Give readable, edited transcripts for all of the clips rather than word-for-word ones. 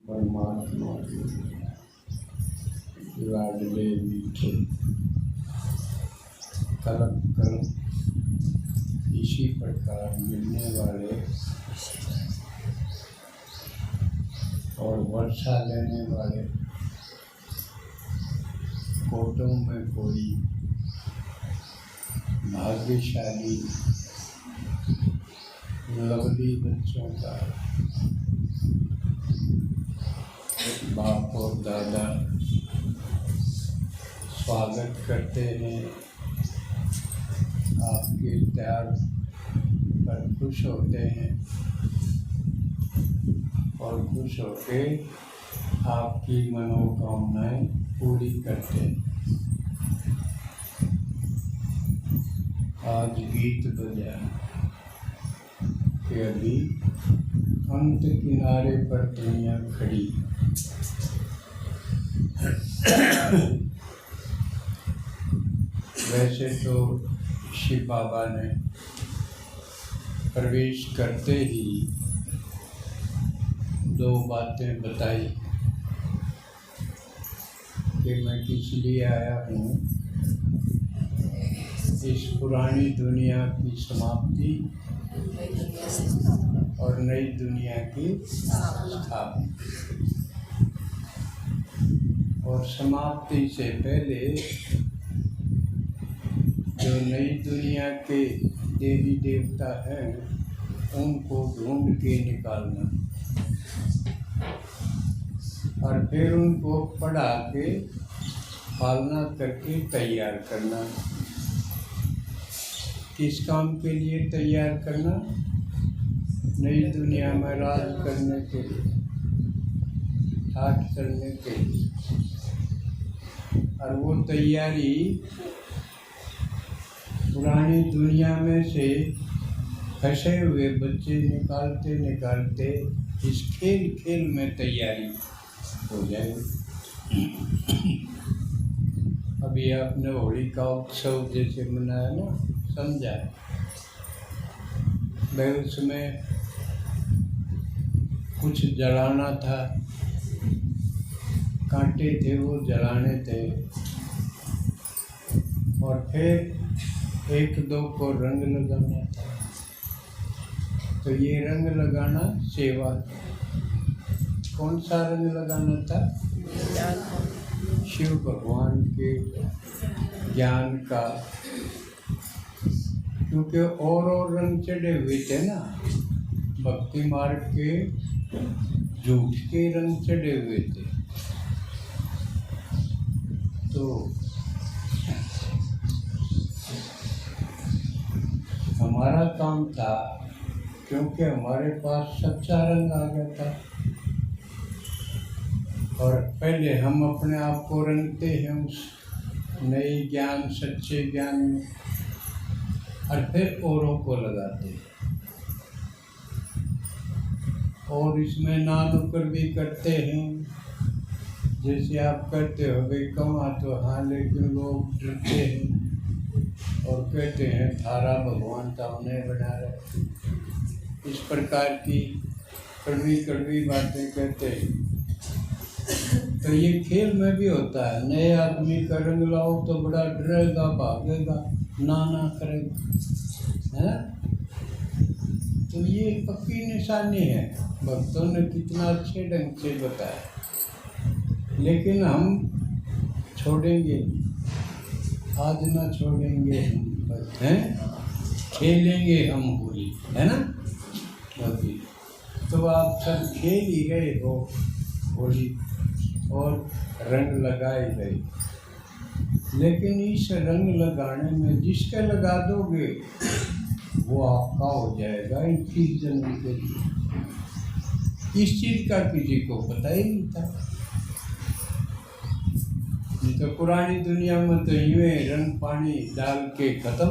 परमात्मा के लाडले मीठे कलप कलप इसी प्रकार मिलने वाले और वर्षा लेने वाले कोटों में कोई भाग्यशाली लवली बच्चों का बाप और दादा स्वागत करते हैं। आपके त्याग पर खुश होते हैं और खुश होके आपकी मनोकामनाएं पूरी करते हैं। आज गीत बजा कि अभी अंत किनारे पर दुनिया खड़ी। वैसे तो शिव बाबा ने प्रवेश करते ही दो बातें बताई कि मैं किस लिए आया हूँ। इस पुरानी दुनिया की समाप्ति और नई दुनिया की स्थापना। और समाप्ति से पहले जो नई दुनिया के देवी देवता हैं उनको ढूंढ के निकालना और फिर उनको पढ़ा के पालना करके तैयार करना। किस काम के लिए तैयार करना? नई दुनिया में राज करने के लिए, ठाठ करने के लिए। और वो तैयारी पुरानी दुनिया में से फंसे हुए बच्चे निकालते निकालते इस खेल खेल में तैयारी हो जाएगी। अभी आपने होली का उत्सव जैसे मनाया ना, समझा भाई, उसमें कुछ जलाना था, कांटे थे वो जलाने थे और फिर एक दो को रंग लगाना था। तो ये रंग लगाना सेवा। कौन सा रंग लगाना था? शिव भगवान के ज्ञान का। क्योंकि और रंग चढ़े हुए थे ना, भक्ति मार्ग के झूठ के रंग चढ़े हुए थे। तो हमारा काम था, क्योंकि हमारे पास सच्चा रंग आ गया था और पहले हम अपने आप को रंगते हैं उस नए ज्ञान, सच्चे ज्ञान में, और फिर औरों को लगाते हैं। और इसमें ना नुक्कड़ भी करते हैं, जैसे आप करते हो भाई कमा तो हाँ, लेकिन लोग डरते हैं और कहते हैं थारा भगवान तो हमने बना रहे। इस प्रकार की कड़वी कड़वी बातें कहते हैं। तो ये खेल में भी होता है। नए आदमी का रंग लाओ तो बड़ा डरेगा, भागेगा, ना करेगा, है। तो ये पक्की निशानी है। भक्तों ने कितना अच्छे ढंग से बताया, लेकिन हम छोड़ेंगे आज ना छोड़ेंगे, बस हैं, खेलेंगे हम होली, है ना। अभी तो आप सब खेल ही गए हो होली और रंग लगाए गए, लेकिन इस रंग लगाने में जिसके लगा दोगे वो आपका हो जाएगा 21 जन्म के लिए। इस चीज का किसी को पता ही नहीं था। नहीं तो पुरानी दुनिया में तो यूं रंग पानी डाल के खत्म,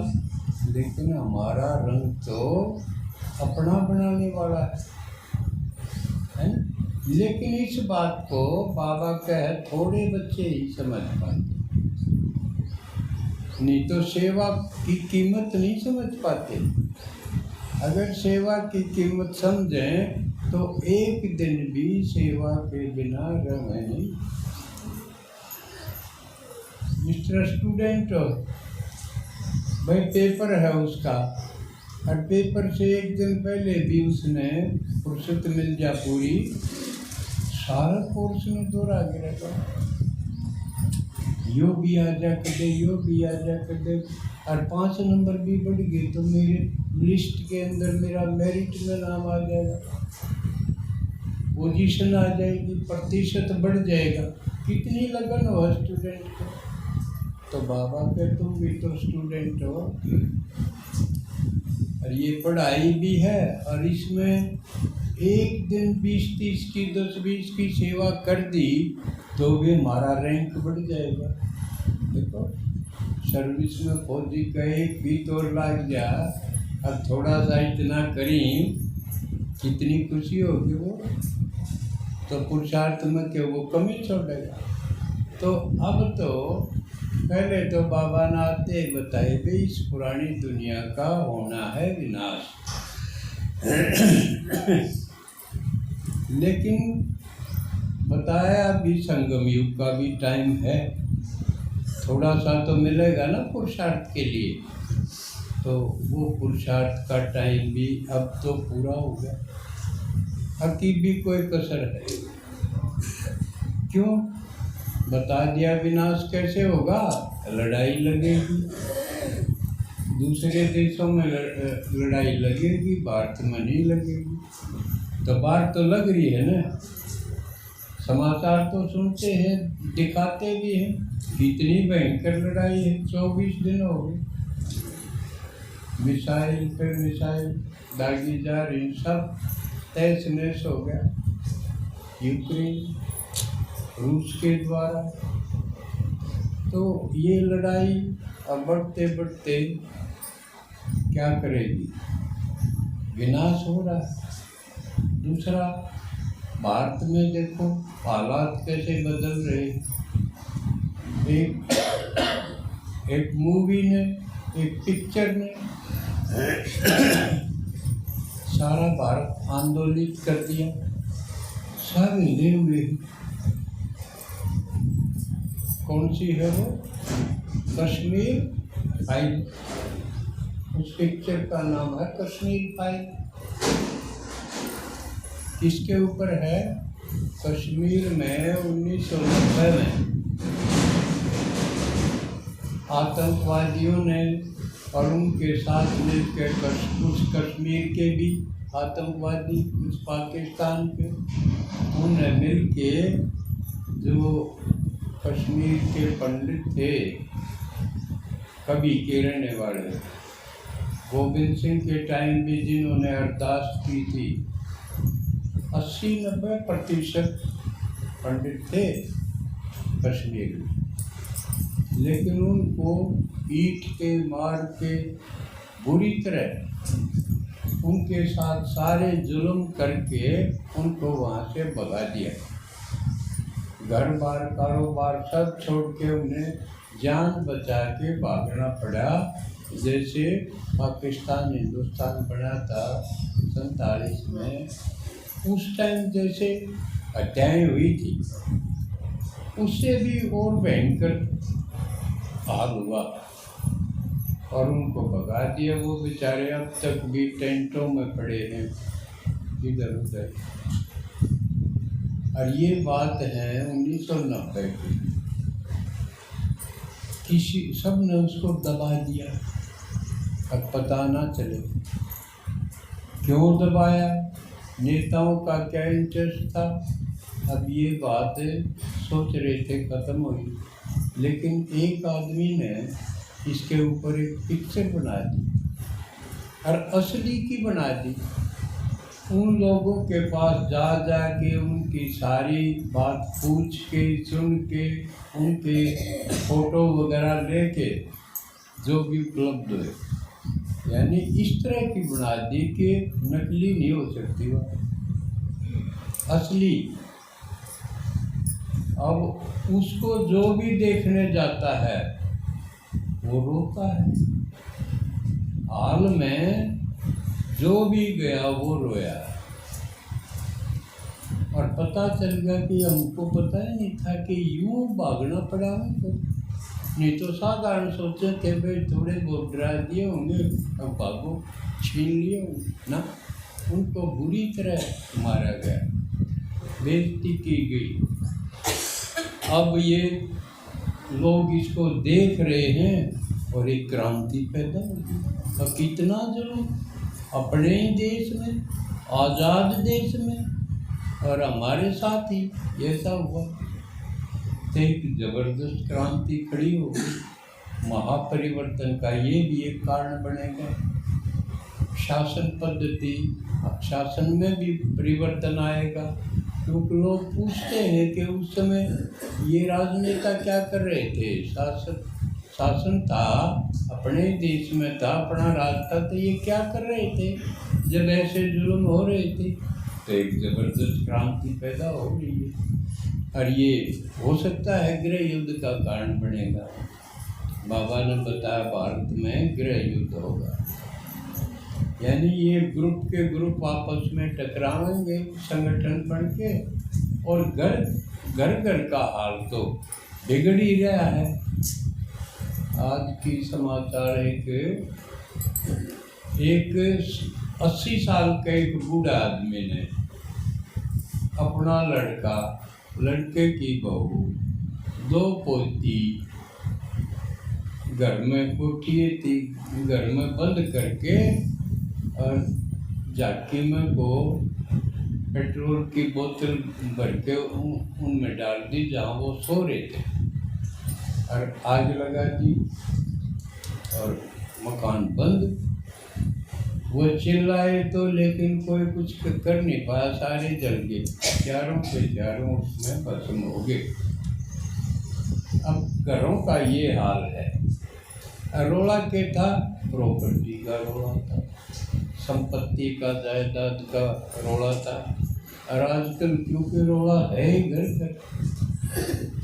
लेकिन हमारा रंग तो अपना बनाने वाला है ना। लेकिन इस बात को बाबा कहे थोड़े बच्चे ही समझ पाते, नहीं तो सेवा की कीमत नहीं समझ पाते। अगर सेवा की कीमत समझें तो एक दिन भी सेवा के बिना रहे नहीं। मिस्टर स्टूडेंट हो भाई, पेपर है उसका, और पेपर से एक दिन पहले भी उसने फुर्सत मिल जा पूरी, सारा कोर्स में दोहरा के रखा, यो भी आ जा कर दे, यो भी आ जा कर दे, और 5 नंबर भी बढ़ गए तो मेरे लिस्ट के अंदर मेरा मेरिट में नाम आ जाएगा, पोजीशन आ जाएगी, प्रतिशत बढ़ जाएगा। कितनी लगन हो स्टूडेंट को। तो बाबा के तुम भी तो स्टूडेंट हो, और ये पढ़ाई भी है, और इसमें एक दिन 20-30 की 10-20 की सेवा कर दी तो भी हमारा रैंक बढ़ जाएगा। देखो सर्विस में फौजी का एक भी तोड़ लग जा, और थोड़ा सा इतना करी, कितनी खुशी होगी वो। तो पुरुषार्थ में क्या वो कमी छोड़ेगा। तो अब तो पहले तो बाबा ने आते बताए भाई इस पुरानी दुनिया का होना है विनाश। लेकिन बताया अभी संगम युग का भी टाइम है, थोड़ा सा तो मिलेगा ना पुरुषार्थ के लिए। तो वो पुरुषार्थ का टाइम भी अब तो पूरा हो गया, अब की भी कोई कसर है। क्यों बता दिया विनाश कैसे होगा, लड़ाई लगेगी, दूसरे देशों में लड़ाई लगेगी, भारत में नहीं लगेगी। तो बात तो लग रही है ना, समाचार तो सुनते हैं, दिखाते भी हैं, कितनी भयंकर लड़ाई है। 24 दिन हो गए, मिसाइल पर मिसाइल दागी जा रही, सब तहस नहस हो गया। यूक्रेन रूस के द्वारा। तो ये लड़ाई अब बढ़ते बढ़ते क्या करेगी, विनाश हो रहा है। दूसरा, भारत में देखो हालात कैसे बदल रहे। एक मूवी ने, एक पिक्चर ने सारा भारत आंदोलित कर दिया, सब हिले हुए। कौन सी है वो, कश्मीर फाइल, उस पिक्चर का नाम है कश्मीर फाइल। किसके ऊपर है, कश्मीर में 1990 में आतंकवादियों ने और उनके साथ मिलकर कुछ कश्मीर के भी आतंकवादी, कुछ पाकिस्तान के, उन्होंने मिलके जो कश्मीर के पंडित थे, कभी के रहने वाले, गोविंद सिंह के टाइम भी जिन्होंने अरदास की थी, 80-90% पंडित थे कश्मीर में। लेकिन उनको ईंट के मार के बुरी तरह उनके साथ सारे जुल्म करके उनको वहाँ से भगा दिया। घर बार कारोबार सब छोड़ के उन्हें जान बचा के भागना पड़ा। जैसे पाकिस्तान हिंदुस्तान बना था 47 में, उस टाइम जैसे हत्याएं हुई थी, उससे भी और भयंकर हाल हुआ और उनको भगा दिया। वो बेचारे अब तक भी टेंटों में पड़े हैं इधर उधर। और ये बात है 1990 की। किसी सब ने उसको दबा दिया, अब पता ना चले क्यों दबाया, नेताओं का क्या इंटरेस्ट था। अब ये बात सोच रहे थे ख़त्म हुई, लेकिन एक आदमी ने इसके ऊपर एक पिक्चर बना दी और असली की बना दी। उन लोगों के पास जा जा के उनकी सारी बात पूछ के, सुन के, उनके फोटो वगैरह लेके जो भी उपलब्ध हुए, यानी इस तरह की बना दी कि नकली नहीं हो सकती वो, असली। अब उसको जो भी देखने जाता है वो रोता है। हाल में जो भी गया वो रोया। और पता चल गया कि हमको पता ही नहीं था कि यूँ भागना पड़ा हमको। नहीं तो साधारण सोचे थे भाई थोड़े बहुत डरा दिए होंगे, अब भागो, छीन लिए होंगे ना। उनको बुरी तरह मारा गया, बेइज्जती की गई। अब ये लोग इसको देख रहे हैं और एक क्रांति पैदा होगी। अब कितना जरूर अपने ही देश में, आज़ाद देश में, और हमारे साथ ही ऐसा हुआ तो एक जबरदस्त क्रांति खड़ी होगी। महापरिवर्तन का ये भी एक कारण बनेगा। शासन पद्धति, शासन में भी परिवर्तन आएगा, क्योंकि लोग पूछते हैं कि उस समय ये राजनेता क्या कर रहे थे। शासन था, अपने देश में था, अपना राज था, तो ये क्या कर रहे थे जब ऐसे जुल्म हो रहे थे। तो एक जबरदस्त क्रांति पैदा हो रही है और ये हो सकता है गृह युद्ध का कारण बनेगा। बाबा ने बताया भारत में गृह युद्ध होगा, यानी ये ग्रुप के ग्रुप आपस में टकराएंगे संगठन बन के, और घर घर का हाल तो बिगड़ ही रहा है। आज की समाचार एक 80 साल का एक बूढ़ा आदमी ने अपना लड़का, लड़के की बहू, 2 पोती घर में कोठिए थी, घर में बंद करके और झाकी में वो पेट्रोल की बोतल भर के उनमें डाल दी जहाँ वो सो रहे थे, और आग लगा दी और मकान बंद। वो चिल्लाए तो लेकिन कोई कुछ कर नहीं पाया, सारे जल गए, चारों के चारों उसमें भस्म हो गए। अब घरों का ये हाल है। रोला के था, प्रॉपर्टी का रोला था, संपत्ति का, जायदाद का रोला था। और आजकल क्योंकि रोला है ही घर घर,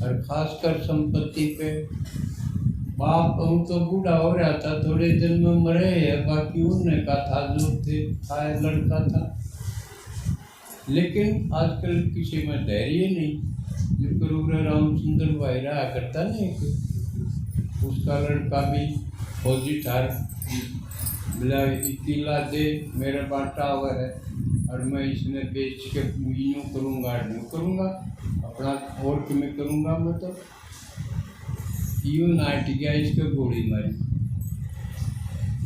और खासकर संपत्ति पे। बाप हम तो बूढ़ा हो रहा था, थोड़े दिन में मरे है, बाकी उनने का था जो थे आए लड़का था। लेकिन आजकल किसी में धैर्य नहीं। जो गुरु रामचंद्र भाई रहा करता नहीं, उसका लड़का भी फौजी था, बोला किला दे, मेरा बांटा हुआ है और मैं इसमें बेच के यूँ करूँगा यूँ करूँगा, अपना और कि मैं करूँगा, मैं तो यूँ नाट गया, इसको गोली मारी।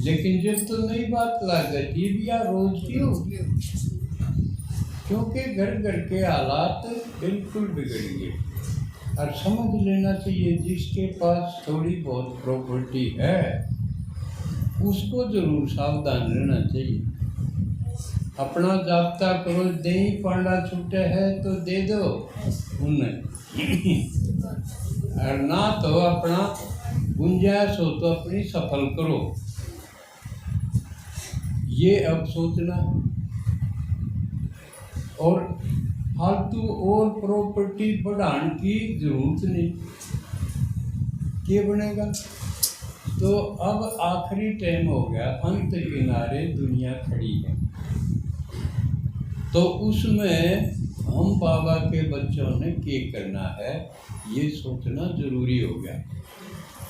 लेकिन जब तो नई बात लागत ये भी यार रोज की होगी, क्योंकि घर घर के हालात बिल्कुल बिगड़ गए। और समझ लेना चाहिए जिसके पास थोड़ी बहुत प्रॉपर्टी है उसको जरूर सावधान रहना चाहिए। अपना जाब्ता करो, दे ही पांडा छूटे है तो दे दो उन्हें, और ना तो अपना गुंजाइश हो तो अपनी सफल करो। ये अब सोचना। और फालतू और प्रॉपर्टी बढ़ाने की जरूरत नहीं, क्या बनेगा। तो अब आखिरी टाइम हो गया, अंत किनारे दुनिया खड़ी है, तो उसमें हम बाबा के बच्चों ने क्या करना है ये सोचना जरूरी हो गया।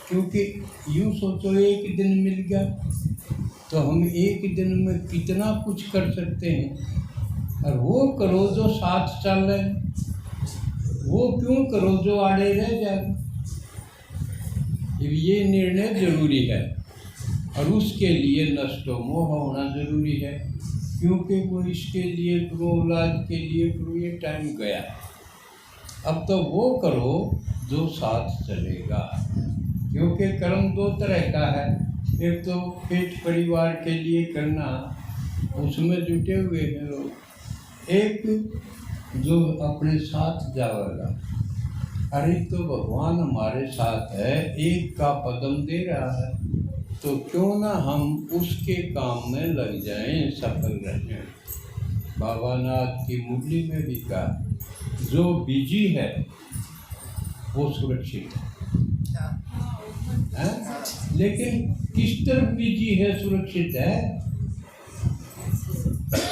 क्योंकि यूँ सोचो एक दिन मिल गया तो हम एक दिन में कितना कुछ कर सकते हैं, और वो करो जो साथ चल रहे, वो क्यों करो जो आड़े रह जाए। ये निर्णय जरूरी है, और उसके लिए नष्टो मोह होना जरूरी है। क्योंकि वो इसके लिए करो, औलाद के लिए करो, ये टाइम गया। अब तो वो करो जो साथ चलेगा। क्योंकि कर्म 2 तरह का है, एक तो पेट परिवार के लिए करना, उसमें जुटे हुए हैं लोग, एक जो अपने साथ जाएगा। अरे तो भगवान हमारे साथ है, एक का पदम दे रहा है, तो क्यों ना हम उसके काम में लग जाएं, सफल रहें। बाबा ने आज की मुरली में भी कहा, जो बिजी है वो सुरक्षित है? लेकिन किस तरफ बिजी है, सुरक्षित है?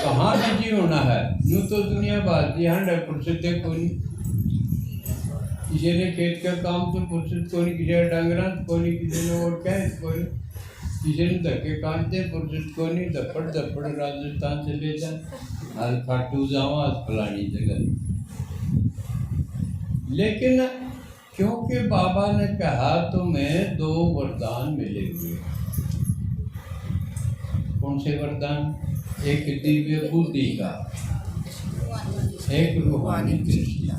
कहाँ बिजी होना है। यूँ तो दुनिया बात यहाँ फुर्सत है कोई नहीं, किसी ने खेत का काम तो फुर्सत को नहीं, किसी ने डंगरा को नहीं, किसी ने और क्या को नहीं, किसी ने धक्के काटते फुर्सत को नहीं, दपड़ दपड़ राजस्थान चले जाए, आज खाटू जाओ, आज फलानी जगह। लेकिन क्योंकि बाबा ने कहा तुम्हें 2 वरदान मिले हुए। कौन से वरदान? एक दिव्य बुद्धि का, एक रूहानी दृष्टि का,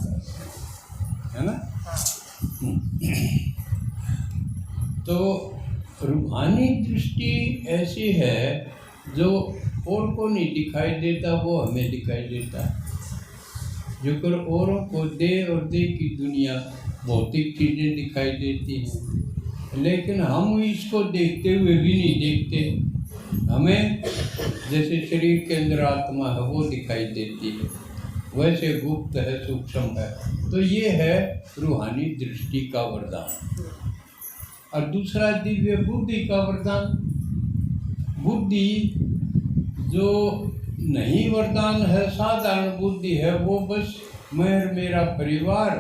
है ना। तो रूहानी दृष्टि ऐसी है जो और को नहीं दिखाई देता, वो हमें दिखाई देता है। जो कर औरों को दे और दे की दुनिया भौतिक चीज़ें दिखाई देती हैं, लेकिन हम इसको देखते हुए भी नहीं देखते। हमें जैसे शरीर के अंदर आत्मा है वो दिखाई देती है, वैसे गुप्त है, सूक्ष्म है। तो ये है रूहानी दृष्टि का वरदान। और दूसरा दिव्य बुद्धि का वरदान। बुद्धि जो नहीं वरदान है, साधारण बुद्धि है, वो बस मैं और मेरा परिवार,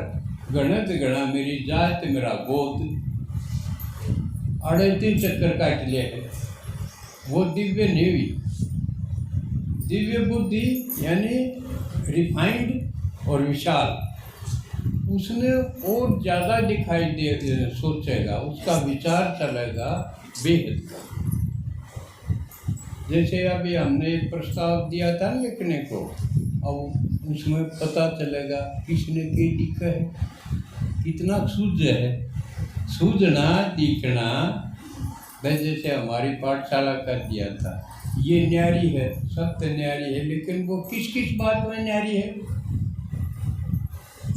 गणत गणा मेरी जात मेरा गोद, अड़ती चक्कर काट लिया है, वो दिव्य नहीं हुई। दिव्य बुद्धि यानी रिफाइंड और विशाल, उसने और ज़्यादा दिखाई दे, सोचेगा, उसका विचार चलेगा बेहद का। जैसे अभी हमने एक प्रस्ताव दिया था लिखने को, अब उसमें पता चलेगा किसने की लिखा है, कितना सूझ है। सूझना दिखना, जैसे हमारी पाठशाला का दिया था, ये न्यारी है, सत्य न्यारी है, लेकिन वो किस किस बात में न्यारी है,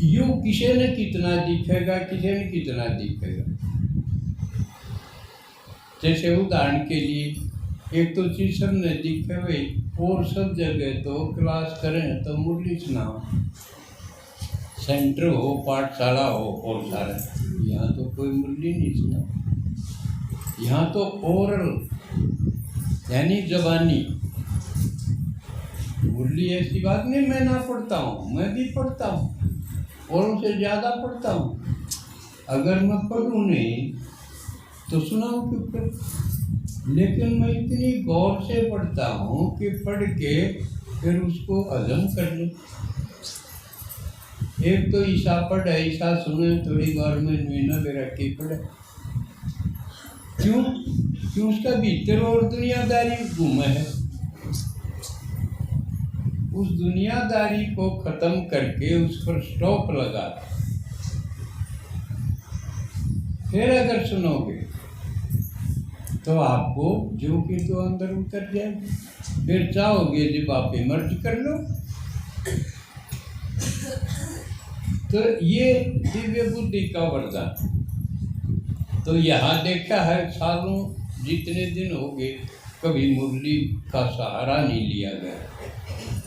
यूँ किसी ने कितना दिखेगा, किसी ने कितना दिखेगा। जैसे उदाहरण के लिए, एक तो चीज सब ने दिखे हुई, और सब जगह तो क्लास करें तो मुरली सुनाओ, सेंटर हो, पाठशाला हो, और सारा, यहाँ तो कोई मुरली नहीं सुना। यहाँ तो ओरल यानी जबानी मुरली, ऐसी बात नहीं मैं ना पढ़ता हूँ, मैं भी पढ़ता हूँ और उनसे ज़्यादा पढ़ता हूँ। अगर मैं पढ़ूँ नहीं तो सुनाऊँ क्यों कर? लेकिन मैं इतनी गौर से पढ़ता हूँ कि पढ़ के फिर उसको हजम कर ले। एक तो ईसा पढ़े, ईसा सुने, थोड़ी बार में नुना मेरा के पढ़े, क्यों? क्यों? उसका भीतर और दुनियादारी घूमे है। उस दुनियादारी को खत्म करके उस पर स्टॉप लगा, फिर अगर सुनोगे तो आपको जो कि तो अंदर उतर जाएगी। फिर चाहोगे जब आप मर्ज कर लो। तो ये दिव्य बुद्धि का वरदान। तो यहाँ देखा है, सालों जितने दिन हो गए कभी मुरली का सहारा नहीं लिया गया।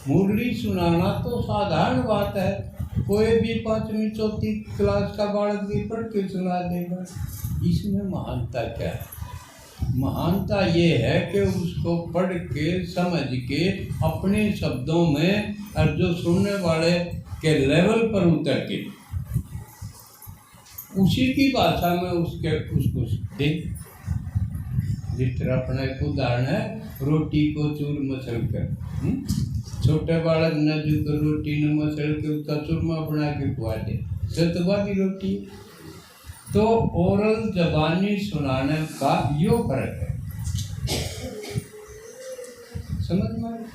मुरली सुनाना तो साधारण बात है, कोई भी 5वीं 4वीं क्लास का बालक भी पढ़ के सुना देगा। इसमें महानता क्या है? महानता ये है कि उसको पढ़ के समझ के अपने शब्दों में, और जो सुनने वाले के लेवल पर उतर के उसी की भाषा में उसको दे। जिस तरह अपना एक उदाहरण है, रोटी को चूर मसल कर, छोटे बालक न जो कर रोटी न मसल के उसका चूरमा बना के खुआ दे, सतवा की रोटी। तो ओरल जबानी सुनाने का यो फर्क है, समझ में?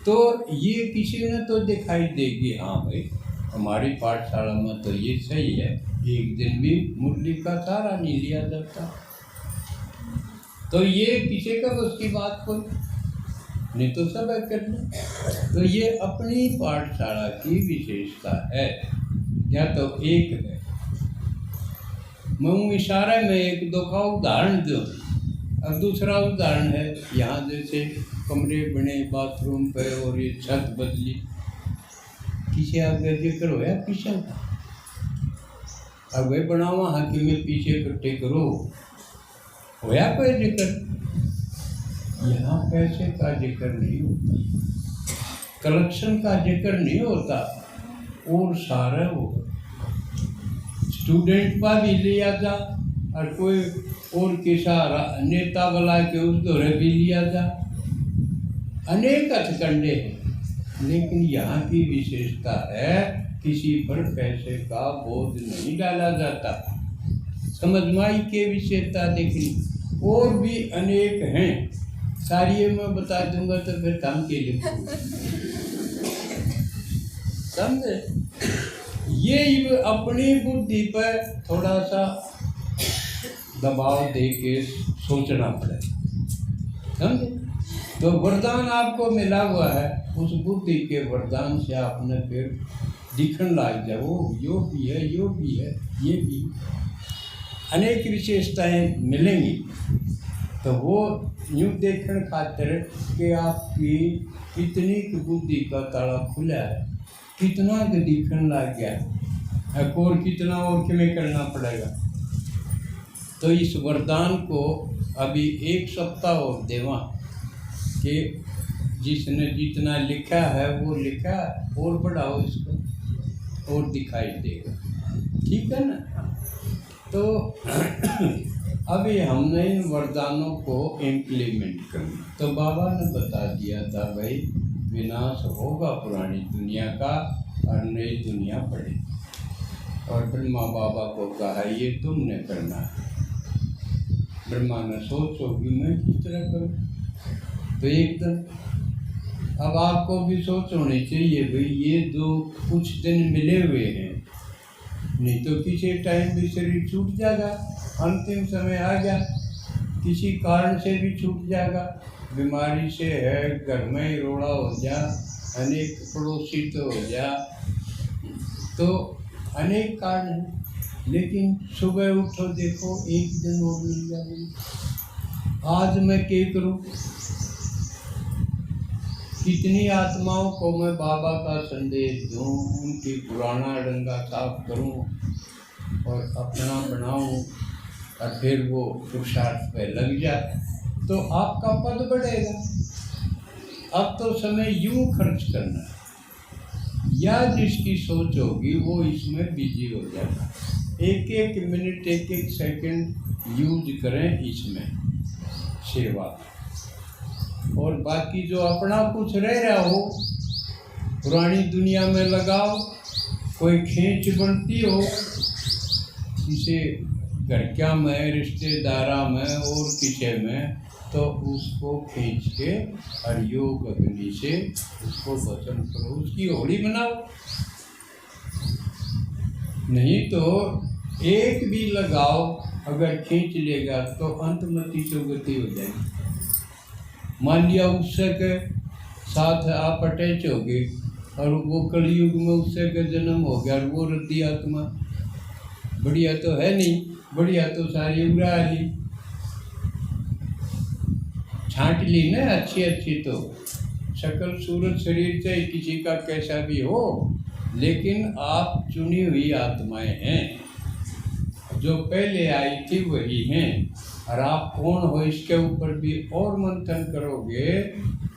तो ये किसी ने तो दिखाई देगी, हाँ भाई हमारी पाठशाला में तो ये सही है, एक दिन भी मुरली का सहारा नहीं लिया जाता। तो ये किसी का उसकी बात कोई नहीं, तो सब कर ले। तो ये अपनी पाठशाला की विशेषता है, या तो एक है। मैं इशारे में एक दो का उदाहरण दूँ। अब दूसरा उदाहरण है, यहाँ जैसे कमरे बने बाथरूम पे और ये छत बदली, किसी आगे जिक्र होया पीछे का, अब वे बनावा हाँ कि मैं पीछे इकट्ठे करो, होया कोई जिक्र? यहाँ पैसे का जिक्र नहीं होता। कलेक्शन का जिक्र नहीं होता। और सारा वो स्टूडेंट पर भी लिया जा और कोई और किसा नेता बुला के उस दौरे भी लिया जा, अनेक हथकंडे हैं। लेकिन यहाँ की विशेषता है किसी पर पैसे का बोझ नहीं डाला जाता। समझमाई के विशेषता देखनी और भी अनेक हैं, सारी मैं बता दूंगा तो फिर काम के लिए समझे। ये अपनी बुद्धि पर थोड़ा सा दबाव दे के सोचना पड़ेगा, समझे। तो वरदान आपको मिला हुआ है, उस बुद्धि के वरदान से आपने फिर दिखने लग जाए वो यो भी है, यो भी है, ये भी अनेक विशेषताएं मिलेंगी। तो वो यूँ देखने खातिर कि आपकी कितनी बुद्धि का ताला खुला है, कितना दिखने लग गया है, और कितना और किमें करना पड़ेगा। तो इस वरदान को अभी 1 सप्ताह और देवा कि जिसने जितना लिखा है वो लिखा और बढ़ाओ इसको और दिखाई देगा, ठीक है ना। तो अभी हमने इन वरदानों को इम्प्लीमेंट करना। तो बाबा ने बता दिया था भाई विनाश होगा पुरानी दुनिया का और नई दुनिया पड़ेगी। और ब्रह्मा बाबा को कहा ये तुमने करना है। ब्रह्मा ने सोचोगी मैं किस तरह करूँ, तो एकदम अब आपको भी सोच होनी चाहिए भाई ये दो कुछ दिन मिले हुए हैं, नहीं तो किसी टाइम भी शरीर छूट जाएगा, अंतिम समय आ गया, किसी कारण से भी छूट जाएगा, बीमारी से है, घर में ही रोड़ा हो जा, अनेक पड़ोसी तो हो जा, तो अनेक कारण हैं। लेकिन सुबह उठो देखो एक दिन और मिल जाएगी। आज मैं क्या करूं, कितनी आत्माओं को मैं बाबा का संदेश दूं, उनकी पुराना डंगा साफ करूं और अपना बनाऊं और फिर वो पुरुषार्थ पे लग जाए तो आपका पद बढ़ेगा। अब तो समय यूं खर्च करना है, या जिसकी सोच होगी वो इसमें बिजी हो जाएगा। एक एक मिनट एक एक सेकंड यूज करें इसमें सेवा, और बाकी जो अपना कुछ रह रहा हो पुरानी दुनिया में लगाओ। कोई खींच बनती हो किसी घर में, रिश्तेदारा में और किसी में, तो उसको खींच के और योग अग्नि से उसको वचन करो, उसकी होली बनाओ। नहीं तो एक भी लगाओ अगर खींच लेगा तो अंतमति चौगति हो जाएगी। मान लिया उससे के साथ आप अटैच हो गए और वो कलयुग में उससे का जन्म हो गया और वो रद्दी आत्मा, बढ़िया तो है नहीं, बढ़िया तो सारी उड़ा ली, छांट ली ना अच्छी अच्छी। तो शकल सूरत शरीर चाहे किसी का कैसा भी हो, लेकिन आप चुनी हुई आत्माएं हैं, जो पहले आई थी वही हैं। और आप कौन हो इसके ऊपर भी और मंथन करोगे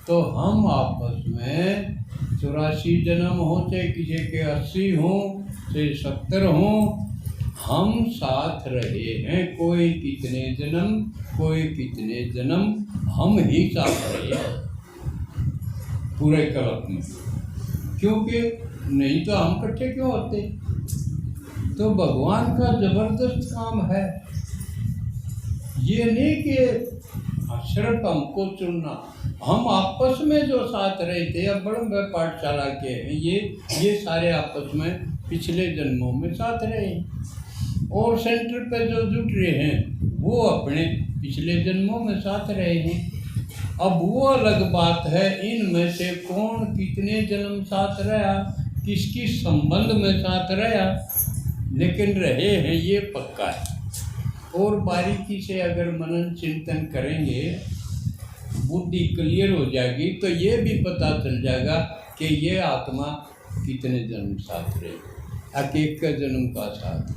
तो हम आपस में 84 जन्म हो, चाहे किसी के 80 हो, चाहे 70 हो, हम साथ रहे हैं। कोई कितने जन्म, कोई कितने जन्म, हम ही साथ रहे पूरे कल्प में, क्योंकि नहीं तो हम इकट्ठे क्यों होते। तो भगवान का जबरदस्त काम है, ये नहीं कि सिर्फ हमको चुनना। हम आपस में जो साथ रहे थे, अब बड़े पाठशाला के हैं ये सारे आपस में पिछले जन्मों में साथ रहे, और सेंटर पे जो जुट रहे हैं वो अपने पिछले जन्मों में साथ रहे हैं। अब वो अलग बात है इनमें से कौन कितने जन्म साथ रहा, किस किस संबंध में साथ रहा, लेकिन रहे हैं ये पक्का है। और बारीकी से अगर मनन चिंतन करेंगे, बुद्धि क्लियर हो जाएगी, तो ये भी पता चल जाएगा कि ये आत्मा कितने जन्म साथ रही, एक का जन्म का साथ,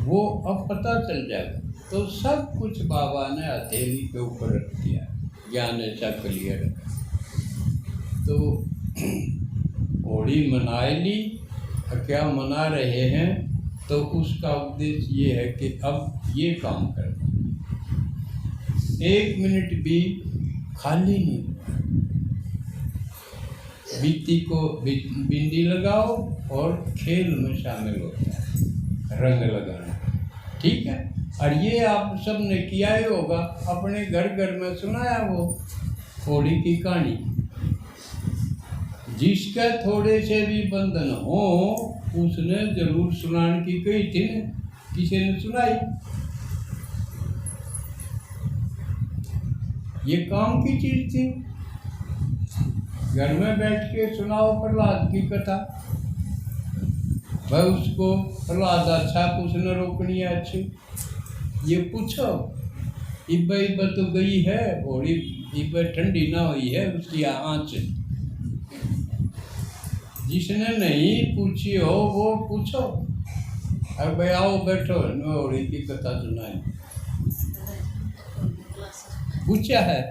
वो अब पता चल जाएगा। तो सब कुछ बाबा ने हथेली के ऊपर रख दिया, ज्ञान ऐसा क्लियर है। तो होली मनाए ली, क्या मना रहे हैं, तो उसका उद्देश्य ये है कि अब ये काम करना, 1 मिनट भी खाली नहीं। बित्ती को बिंदी लगाओ और खेल में शामिल होता है रंग लगाना, ठीक है। और ये आप सब ने किया ही होगा, अपने घर घर में सुनाया वो होली की कहानी। जिसका थोड़े से भी बंधन हो उसने जरूर सुनाने की कही थी न, किसी ने सुनाई। ये काम की चीज थी, घर में बैठ के सुनाओ प्रहलाद की कथा। भाई उसको प्रहलाद अच्छा कुछ न रोकनी है अच्छी, ये पूछो इब्बा इब्बा तो गई है होली, इब्बा ठंडी ना हुई है उसकी आँच। जिसने नहीं पूछी हो वो पूछो। अब भाई आओ बैठो, होली की कथा सुनाए। पूछा है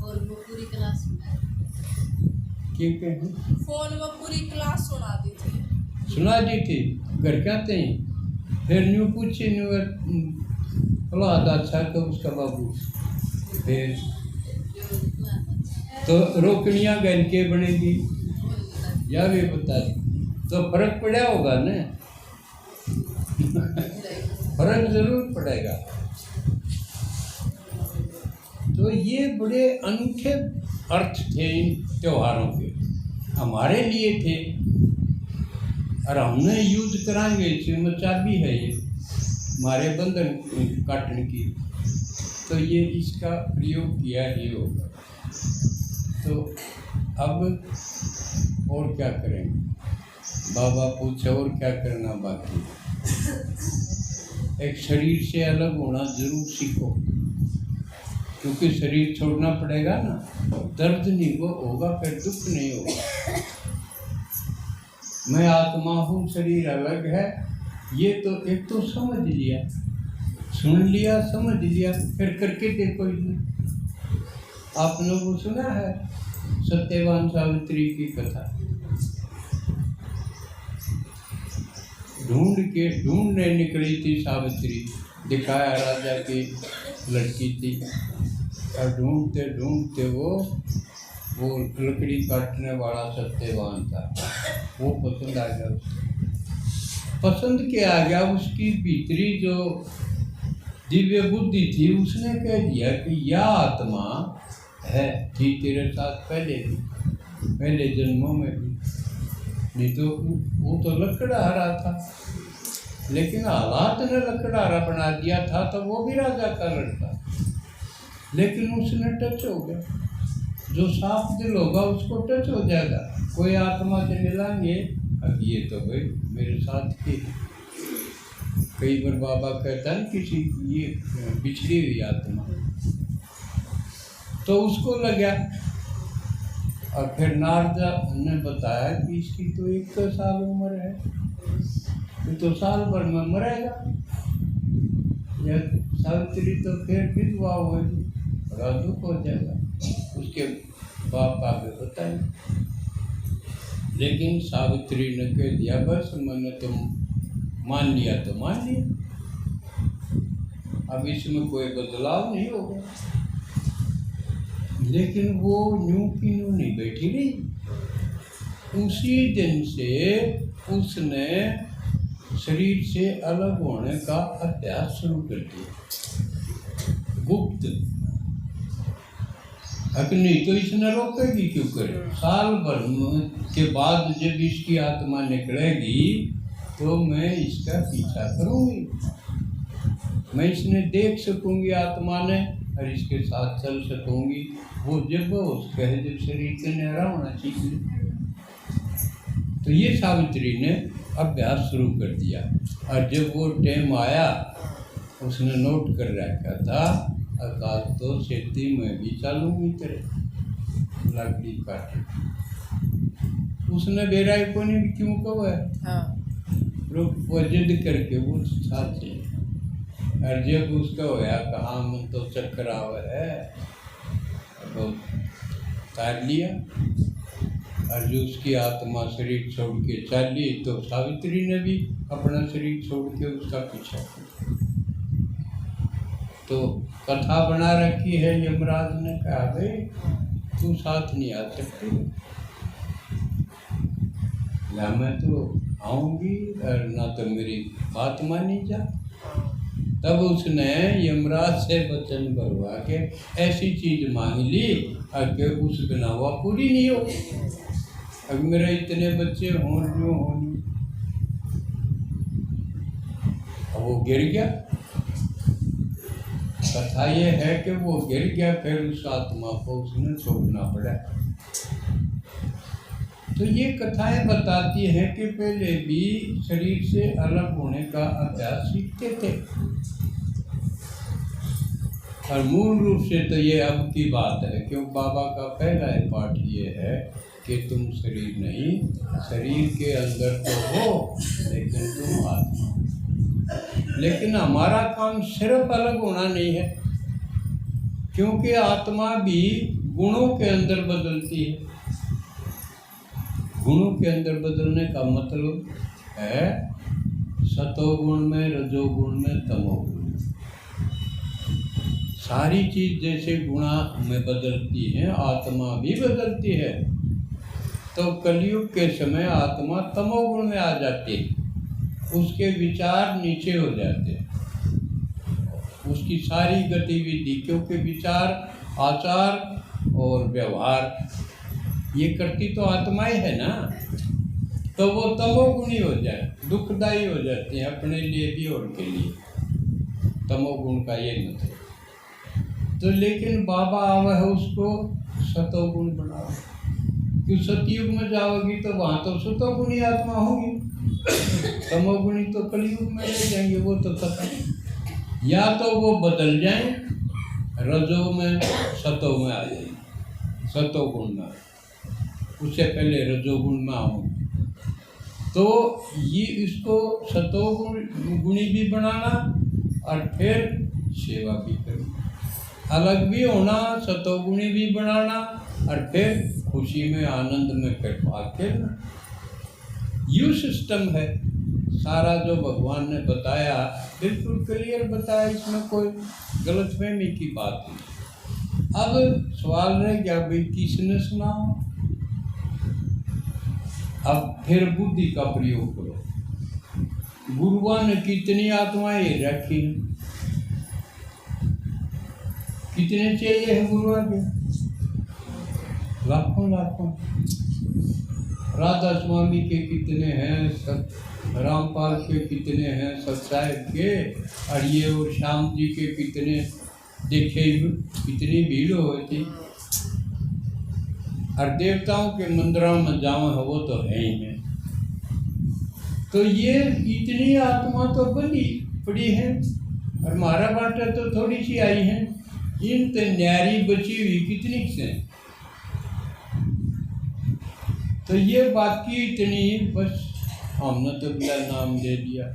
और वो पूरी क्लास फोन में पूरी क्लास सुना दी थी। सुना दी थी, घर क्या थे फिर न्यू पूछे न्यू प्रहलाद अच्छा तो उसका बाबू, फिर तो रोकनियाँ घर के बनेगी या भी बता तो फर्क पड़ा होगा न फर्क जरूर पड़ेगा। तो ये बड़े अनूठे अर्थ थे इन त्योहारों के, हमारे लिए थे। और हमने यूज कराएंगे, इसमें चाबी है ये हमारे बंधन काटने की, तो ये इसका प्रयोग किया ही होगा। तो अब और क्या करेंगे, बाबा पूछे और क्या करना बाकी। एक शरीर से अलग होना जरूर सीखो, क्योंकि शरीर छोड़ना पड़ेगा ना, दर्द नहीं वो होगा, फिर दुख नहीं होगा। मैं आत्मा हूँ, शरीर अलग है, ये तो एक तो समझ लिया, सुन लिया, समझ लिया, फिर करके देखो। इसमें आप लोगों को सुना है सत्यवान सावित्री की कथा। ढूंढने निकली थी सावित्री, दिखाया राजा की लड़की थी, और ढूंढते ढूंढते वो लकड़ी काटने वाला सत्यवान था, वो पसंद आ गया उसको। पसंद क्या आ गया, उसकी भीतरी जो दिव्य बुद्धि थी उसने कह दिया कि यह आत्मा है, थी तेरे साथ पहले भी, पहले जन्मों में भी। नहीं तो वो तो लकड़हारा था, लेकिन हालात ने लकड़हारा बना दिया था, तो वो भी राजा का लड़का, लेकिन उसने टच हो गया। जो साफ दिल होगा उसको टच हो जाएगा। कोई आत्मा से मिलाएंगे, अब ये तो भाई मेरे साथ की। कई बार बाबा कहता है किसी ये बिछड़ी हुई आत्मा, तो उसको लगा। और फिर नारदा ने बताया कि इसकी तो 1 साल उम्र है, ये तो साल भर में मरेगा। या सावित्री तो फिर विधवा होगी, बड़ा दुख हो जाएगा। उसके बाप आगे बताए, लेकिन सावित्री ने कह दिया बस मैंने तो मान लिया तो मान लिया, अब इसमें कोई बदलाव नहीं होगा। लेकिन वो न्यू की न्यू नहीं बैठी रही। उसी दिन से उसने शरीर से अलग होने का अभ्यास शुरू कर दिया, गुप्त। नहीं तो इसने रोकेगी क्यों करे। साल भर के बाद जब इसकी आत्मा निकलेगी तो मैं इसका पीछा करूंगी, मैं इसने देख सकूंगी आत्मा ने, और इसके साथ चल सकूंगी। वो जब उसका जब शरीर से न्यारा होना चाहिए। तो ये सावित्री ने अभ्यास शुरू कर दिया। और जब वो टाइम आया, उसने नोट कर रखा था, अकाल तो खेती में भी चालूंगी तेरे लकड़ी काटे। उसने बेराई को नहीं क्यों कहा है, हाँ। वो जिद करके वो साथ चले। और जब उसका होया कहाँ मन तो चक्कर आवा है, तो तार लिया। और जो उसकी आत्मा शरीर छोड़ के चली तो सावित्री ने भी अपना शरीर छोड़ के उसका पीछा किया। तो कथा बना रखी है, यमराज ने कहा भाई तू साथ नहीं आ सकती, या मैं तो आऊँगी और ना तो मेरी बात मानी जा। तब उसने यमराज से वचन भरवा के ऐसी चीज मांग ली कि उस बिना हुआ पूरी नहीं हो। अब मेरे इतने बच्चे हों जो हों, अब वो गिर गया। कथा ये है कि वो गिर गया, फिर उस आत्मा को उसने छोड़ना पड़ा। तो ये कथाएं बताती हैं कि पहले भी शरीर से अलग होने का अभ्यास सीखते थे, और मूल रूप से तो ये अब की बात है, क्योंकि बाबा का पहला पाठ ये है कि तुम शरीर नहीं, शरीर के अंदर तो हो लेकिन तुम आत्मा। लेकिन हमारा काम सिर्फ अलग होना नहीं है, क्योंकि आत्मा भी गुणों के अंदर बदलती है। गुणों के अंदर बदलने का मतलब है सतोगुण में, रजोगुण में, तमोगुण में। सारी चीज जैसे गुणा में बदलती है, आत्मा भी बदलती है। तो कलयुग के समय आत्मा तमोगुण में आ जाती है, उसके विचार नीचे हो जाते हैं, उसकी सारी गतिविधि, क्योंकि विचार, आचार और व्यवहार ये करती तो आत्माएं है ना, तो वो तमोगुणी हो जाए, दुखदायी हो जाती है अपने लिए भी और के लिए। तमोगुण का ये मतलब। तो लेकिन बाबा आवा है उसको सतोगुण बनाओ, क्यों सतयुग में जाओगी तो वहाँ तो सतोगुणी आत्मा होगी, तमोगुणी तो कलयुग में रह जाएंगे। वो तो खत्म, या तो वो बदल जाएं, रजो में सतो में आ जाएंगे, सतोगुण में, उससे पहले रजोगुण में आऊँ। तो ये इसको सतोगुण गुणी भी बनाना और फिर सेवा भी करना, अलग भी होना, सतोगुणी भी बनाना और फिर खुशी में, आनंद में फिर भाग खेलना। यू सिस्टम है सारा जो भगवान ने बताया, बिल्कुल क्लियर बताया, इसमें कोई गलतफहमी की बात नहीं। अब सवाल रह गया भाई किसने सुनाओ। अब फिर बुद्धि का प्रयोग करो। गुरुआ ने कितनी आत्माएं रखी, कितने चाहिए हैं गुरुआ के? लाखों लाखों। राधा स्वामी के कितने हैं, सब रामपाल के कितने हैं, सतसाहिब के, और ये और श्याम जी के कितने, देखे कितनी भीड़ होती। और देवताओं के मंदिरों में जाओ वो तो है ही है। तो ये इतनी आत्मा तो बनी पड़ी है, और हमारा बाटा तो थोड़ी सी आई है। इन तो न्यारी बची हुई कितनी से, तो ये बाकी इतनी, बस हमने तो बिना नाम दे दिया,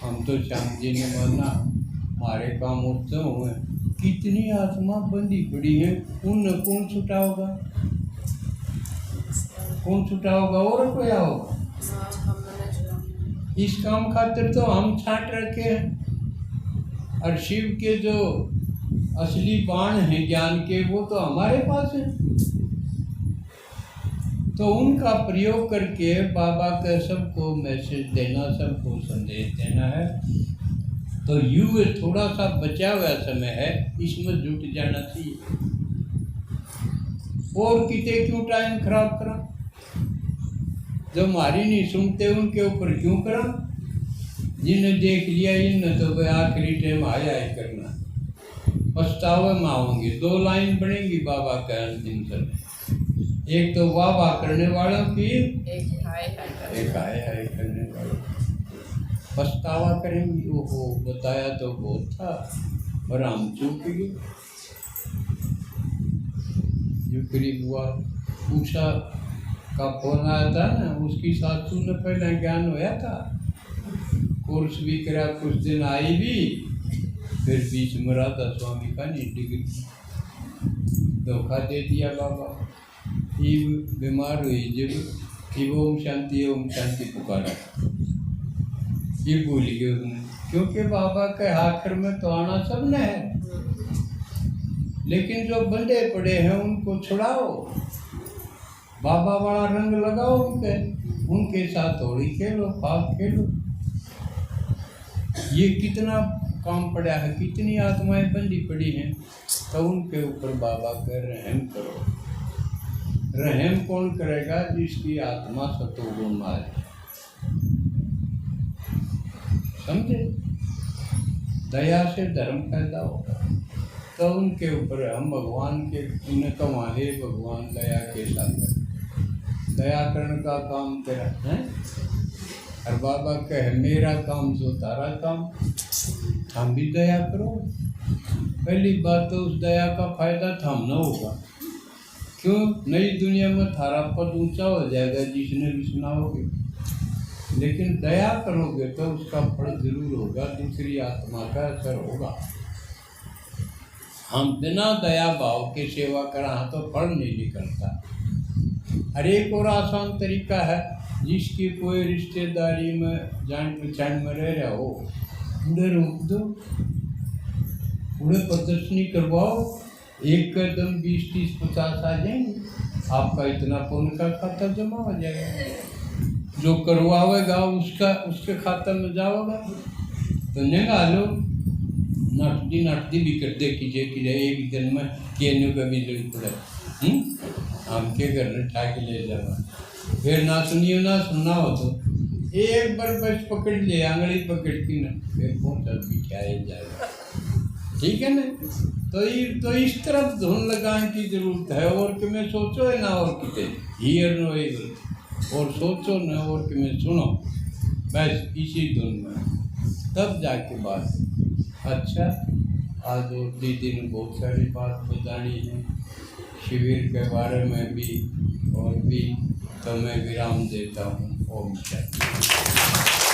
हम तो श्याम जी ने माना, हमारे काम उत्सव हुए। कितनी आत्मा बंदी पड़ी है, उन कौन छुटा होगा, कौन छुटा होगा और कोई होगा? इस काम खातिर तो हम छांट रखे हैं, और शिव के जो असली बाण हैं ज्ञान के, वो तो हमारे पास है। तो उनका प्रयोग करके बाबा का सबको मैसेज देना, सबको संदेश देना है। तो यूँ थोड़ा सा बचा हुआ समय है, इसमें जुट जाना चाहिए। और कितने क्यों टाइम खराब करा, जो हमारी नहीं सुनते उनके ऊपर क्यों करा? जिन्हें देख लिया इन तो भाई आखिरी टाइम आया ही करना, पछतावे में आऊँगी। 2 लाइन बनेंगी बाबा का अंतिम समय, एक तो वाह वाह करने वालों की, एक हाय हाय करने वालों। पछतावा करेंगी, ओहो बताया तो बहुत था और हम चूक गए। जो करीब हुआ उषा का फोन आया था ना, उसकी सासू ने पहले ज्ञान होया था, कोर्स भी करा, कुछ दिन आई भी, फिर बीच में राधा स्वामी का नहीं डिग्री, धोखा दे दिया बाबा। ये बीमार हुई जब कि ओम शांति पुकारा, ये भूल गए उसने, क्योंकि बाबा के आखिर में तो आना सबने है, लेकिन जो बंधे पड़े हैं उनको छुड़ाओ, बाबा वाला रंग लगाओ उनके साथ होली खेलो, फाग खेलो। ये कितना काम पड़ा है, कितनी आत्माएं बंधी पड़ी हैं, तो उनके ऊपर बाबा कह रहम करो। रहम कौन करेगा? जिसकी आत्मा सतोगुण में है, समझे? दया से धर्म पैदा होगा, तो उनके ऊपर हम भगवान के उन्हें कमा, हे भगवान दया के साथ दया करने का काम तेरा है। और बाबा कहे मेरा काम जो तारा काम, हम भी दया करो। पहली बात तो उस दया का फायदा थाम न होगा, क्यों? नई दुनिया में थारा पद ऊंचा हो जाएगा जिसने भी सुनाओगे, लेकिन दया करोगे तो उसका फल जरूर होगा, दूसरी आत्मा का असर होगा। हम बिना दया भाव के सेवा करा तो फल नहीं निकलता। हर एक और आसान तरीका है, जिसकी कोई रिश्तेदारी में जान पहचान में रह रहा हो, उन्हें रोक दो, उन्हें प्रदर्शनी करवाओ, एक कदम 20, 30, 50 आ जाएंगे, आपका इतना पुण्य का खाता जमा हो जाएगा। जो करवाएगा उसके खाता में जाओगा तो निगा लो, नटदी भी कर दे कीजिए एक दिन में केनू का भी जरूरत पड़े, हम के घर में ठा के ले जावा, फिर ना सुनियो ना सुनना हो तो एक बार बस पकड़ ले, आंगली पकड़ की ना, फिर पहुँचा भी क्या जाएगा, ठीक है ना? तो इस तरफ धुन लगाने की जरूरत है, और कि मैं सोचो है ना और किते हियर नो एवल, और सोचो न और कि मैं सुनो, बस इसी धुन में, तब जाके बात। अच्छा, आज और दीदी ने बहुत सारी बात बतानी है शिविर के बारे में भी, और भी, तो मैं विराम देता हूँ। ओम शांति।